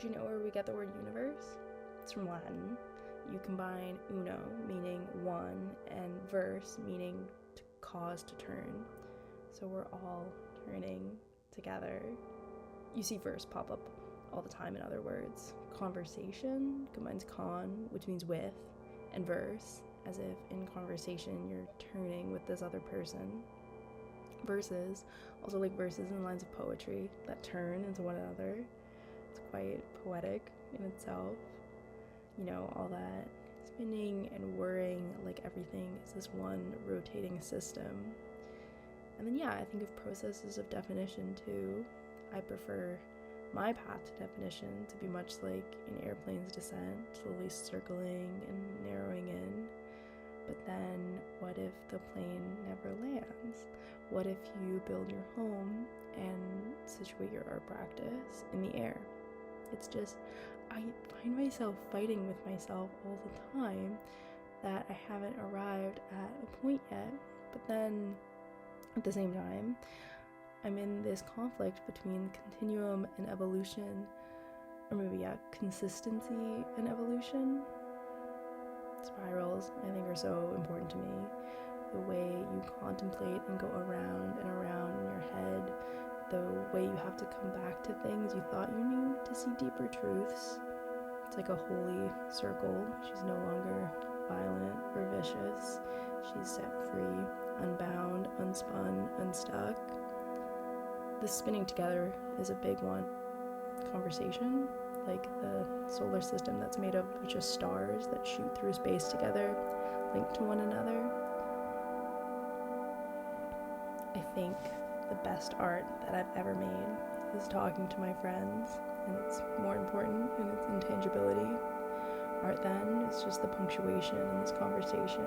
Do you know where we get the word universe? It's from Latin. You combine uno, meaning one, and verse, meaning to cause to turn. So we're all turning together. You see verse pop up all the time in other words. Conversation combines con, which means with, and verse, as if in conversation you're turning with this other person. Verses, also like verses and lines of poetry that turn into one another. It's quite poetic in itself. You know, all that spinning and whirring, like everything is this one rotating system. And then I think of processes of definition too. I prefer my path to definition to be much like an airplane's descent, slowly circling and narrowing in. But then what if the plane never lands? What if you build your home and situate your art practice in the air? It's just, I find myself fighting with myself all the time that I haven't arrived at a point yet. But then at the same time, I'm in this conflict between continuum and evolution, or maybe consistency and evolution. Spirals, I think, are so important to me. The way you contemplate and go around and around in your head, the way you have to come back to things you thought you knew to see deeper truths. It's like a holy circle. She's no longer violent or vicious. She's set free, unbound, unspun, unstuck. The spinning together is a big one. Conversation, like the solar system that's made up of just stars that shoot through space together, linked to one another. I think the best art that I've ever made is talking to my friends, and it's more important in its intangibility. Art then is just the punctuation in this conversation.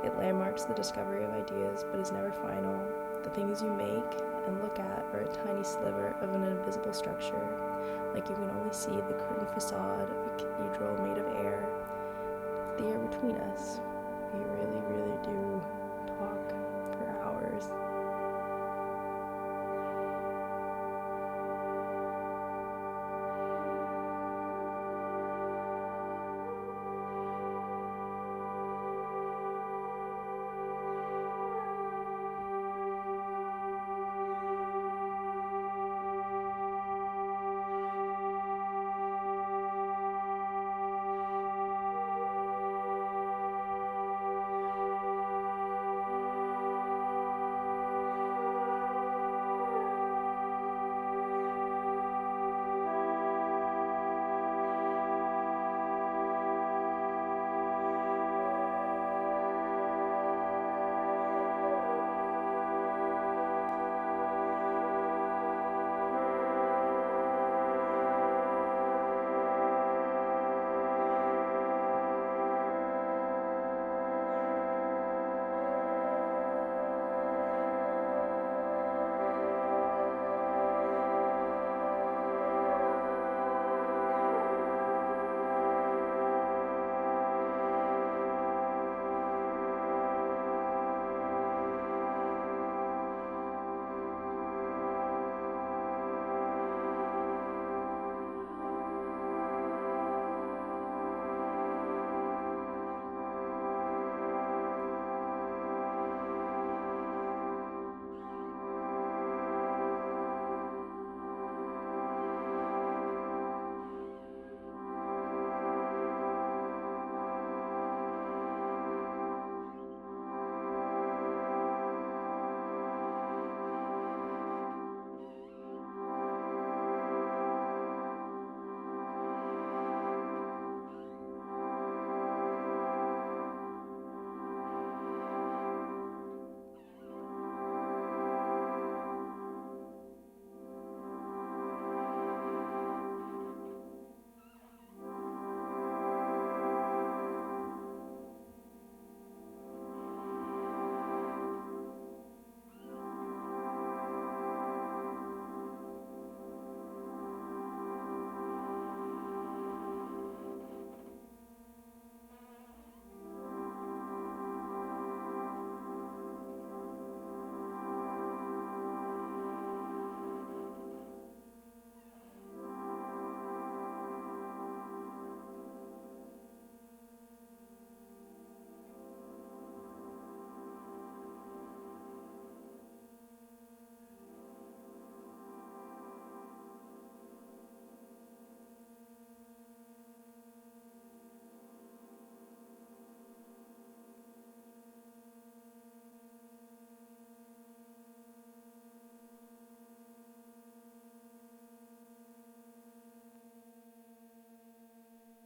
It landmarks the discovery of ideas, but is never final. The things you make and look at are a tiny sliver of an invisible structure, like you can only see the curtain facade of a cathedral made of air. The air between us. We really, really do talk